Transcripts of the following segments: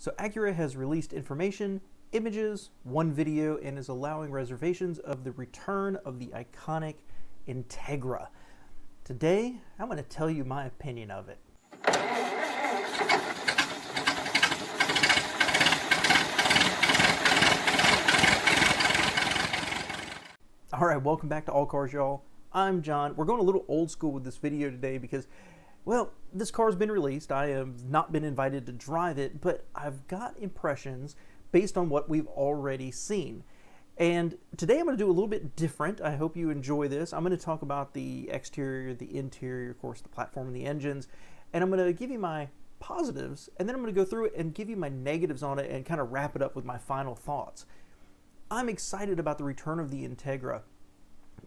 So Acura has released information, images, one video, and is allowing reservations of the return of the iconic Integra. Today, I'm going to tell you my opinion of it. All right, welcome back to All Cars, y'all. I'm John. We're going a little old school with this video today because, well, this car's been released. I have not been invited to drive it, but I've got impressions based on what we've already seen. And today I'm going to do a little bit different. I hope you enjoy this. I'm going to talk about the exterior, the interior, of course, the platform and the engines. And I'm going to give you my positives, and then I'm going to go through it and give you my negatives on it and kind of wrap it up with my final thoughts. I'm excited about the return of the Integra.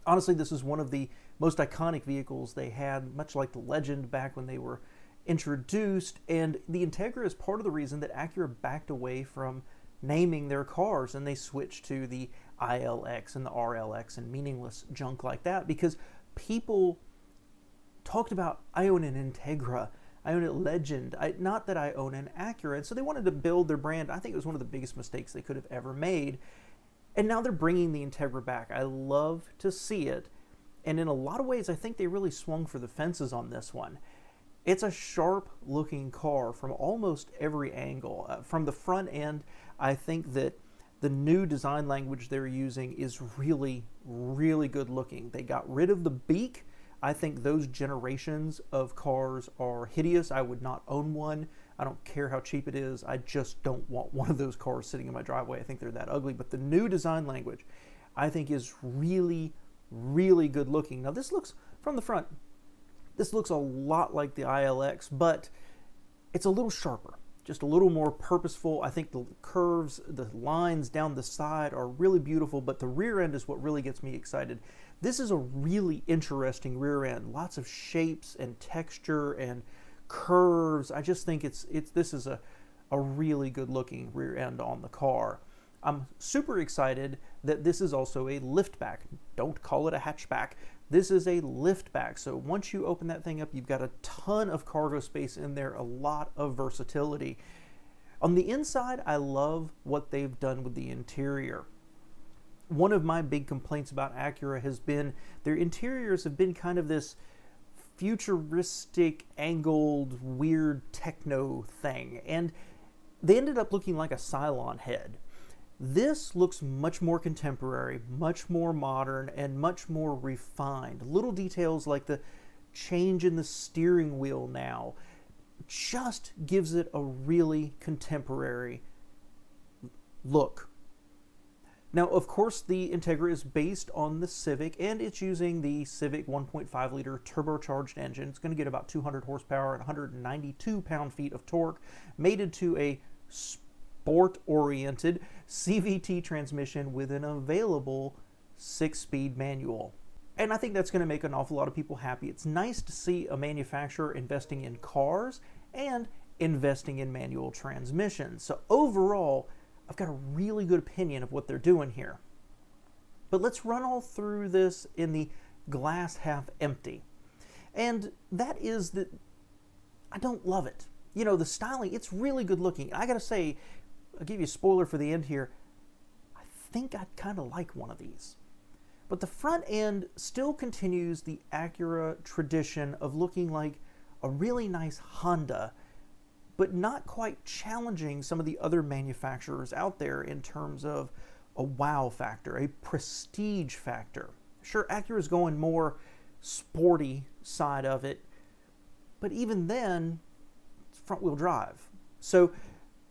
Honestly, this is one of the most iconic vehicles they had, much like the Legend back when they were introduced. And the Integra is part of the reason that Acura backed away from naming their cars and they switched to the ILX and the RLX and meaningless junk like that, because people talked about, I own an Integra, I own a Legend, not that I own an Acura. And so they wanted to build their brand. I think it was one of the biggest mistakes they could have ever made. And now they're bringing the Integra back. I love to see it. And in a lot of ways, I think they really swung for the fences on this one. It's a sharp looking car from almost every angle. From the front end, I think that the new design language they're using is really, really good looking. They got rid of the beak. I think those generations of cars are hideous. I would not own one. I don't care how cheap it is. I just don't want one of those cars sitting in my driveway. I think they're that ugly. But the new design language, I think, is really, really good looking. Now, this looks, from the front, this looks a lot like the ILX, but it's a little sharper, just a little more purposeful. I think the curves, the lines down the side are really beautiful, but the rear end is what really gets me excited. This is a really interesting rear end. Lots of shapes and texture and curves. I just think this is a really good looking rear end on the car. I'm super excited that this is also a liftback. Don't call it a hatchback. This is a liftback. So once you open that thing up, you've got a ton of cargo space in there, a lot of versatility. On the inside, I love what they've done with the interior. One of my big complaints about Acura has been their interiors have been kind of this futuristic, angled, weird techno thing, and they ended up looking like a Cylon head. This looks much more contemporary, much more modern, and much more refined. Little details like the change in the steering wheel now just gives it a really contemporary look. Now, of course, the Integra is based on the Civic, and it's using the Civic 1.5-liter turbocharged engine. It's going to get about 200 horsepower and 192 pound-feet of torque, mated to a sport-oriented CVT transmission with an available 6-speed manual. And I think that's going to make an awful lot of people happy. It's nice to see a manufacturer investing in cars and investing in manual transmissions. So overall, I've got a really good opinion of what they're doing here. But let's run all through this in the glass half empty. And that is that I don't love it. You know, the styling, it's really good looking. I gotta say, I'll give you a spoiler for the end here, I think I'd kind of like one of these. But the front end still continues the Acura tradition of looking like a really nice Honda, but not quite challenging some of the other manufacturers out there in terms of a wow factor, a prestige factor. Sure, Acura's going more sporty side of it, but even then, it's front-wheel drive. So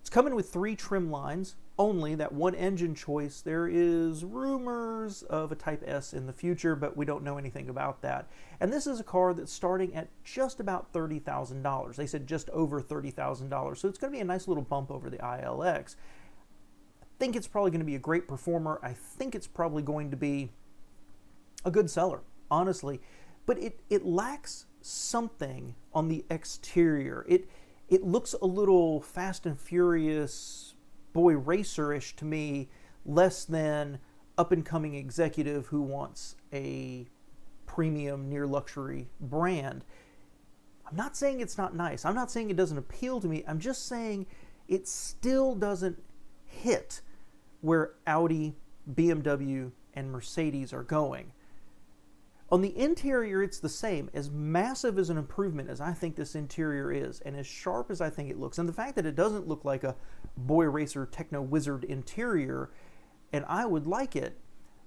it's coming with 3 trim lines, only that one engine choice. There is rumors of a Type S in the future, but we don't know anything about that. And this is a car that's starting at just about $30,000. They said just over $30,000. So it's going to be a nice little bump over the ILX. I think it's probably going to be a great performer. I think it's probably going to be a good seller, honestly. But it lacks something on the exterior. It looks a little Fast and Furious, boy racer-ish to me, less than up-and-coming executive who wants a premium near luxury brand. I'm not saying it's not nice. I'm not saying it doesn't appeal to me. I'm just saying it still doesn't hit where Audi, BMW, and Mercedes are going. On the interior, it's the same. As massive as an improvement as I think this interior is, and as sharp as I think it looks, and the fact that it doesn't look like a Boy Racer Techno Wizard interior, and I would like it,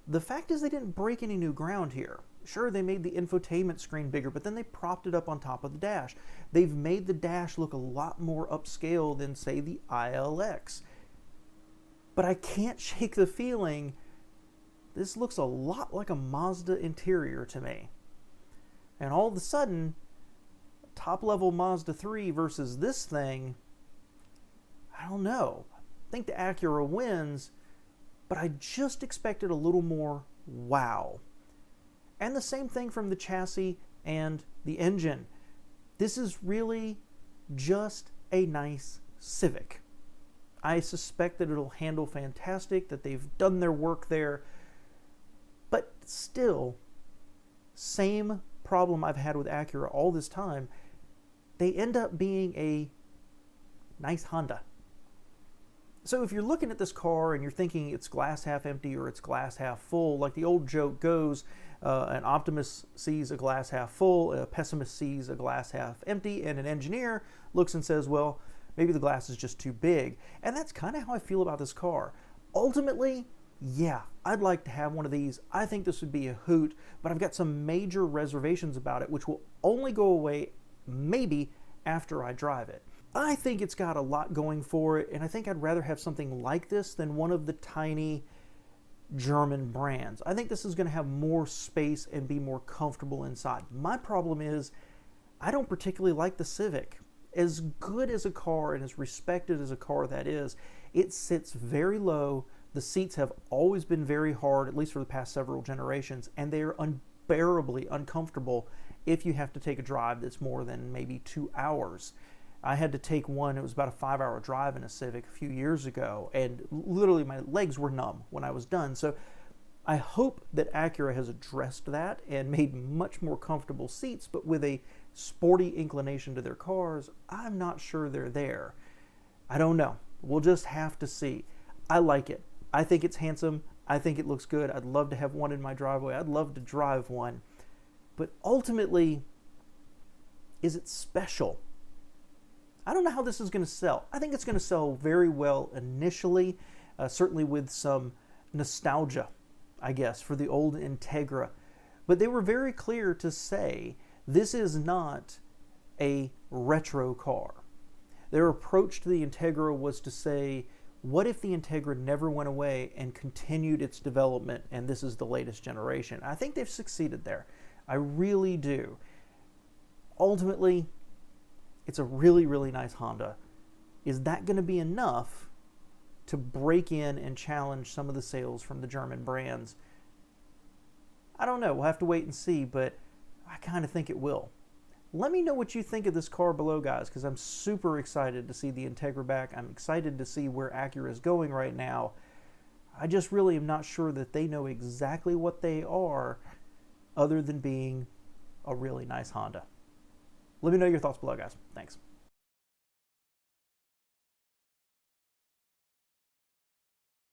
the fact is they didn't break any new ground here. Sure, they made the infotainment screen bigger, but then they propped it up on top of the dash. They've made the dash look a lot more upscale than, say, the ILX. But I can't shake the feeling this looks a lot like a Mazda interior to me. And all of a sudden, top-level Mazda 3 versus this thing, I don't know. I think the Acura wins, but I just expected a little more wow. And the same thing from the chassis and the engine. This is really just a nice Civic. I suspect that it'll handle fantastic, that they've done their work there. But still, same problem I've had with Acura all this time. They end up being a nice Honda. So if you're looking at this car and you're thinking it's glass half empty or it's glass half full, like the old joke goes, an optimist sees a glass half full, a pessimist sees a glass half empty, and an engineer looks and says, well, maybe the glass is just too big. And that's kind of how I feel about this car. Ultimately, yeah, I'd like to have one of these. I think this would be a hoot, but I've got some major reservations about it, which will only go away maybe after I drive it. I think it's got a lot going for it, and I think I'd rather have something like this than one of the tiny German brands. I think this is going to have more space and be more comfortable inside. My problem is I don't particularly like the Civic. As good as a car and as respected as a car that is, it sits very low. The seats have always been very hard, at least for the past several generations, and they are unbearably uncomfortable if you have to take a drive that's more than maybe 2 hours. I had to take one, it was about a 5-hour drive in a Civic a few years ago, and literally my legs were numb when I was done. So I hope that Acura has addressed that and made much more comfortable seats, but with a sporty inclination to their cars, I'm not sure they're there. I don't know. We'll just have to see. I like it. I think it's handsome. I think it looks good. I'd love to have one in my driveway. I'd love to drive one. But ultimately, is it special? I don't know how this is going to sell. I think it's going to sell very well initially, certainly with some nostalgia, I guess, for the old Integra. But they were very clear to say this is not a retro car. Their approach to the Integra was to say, what if the Integra never went away and continued its development, and this is the latest generation? I think they've succeeded there. I really do. Ultimately, it's a really, really nice Honda. Is that going to be enough to break in and challenge some of the sales from the German brands? I don't know. We'll have to wait and see, but I kind of think it will. Let me know what you think of this car below, guys, because I'm super excited to see the Integra back. I'm excited to see where Acura is going right now. I just really am not sure that they know exactly what they are other than being a really nice Honda. Let me know your thoughts below, guys. Thanks.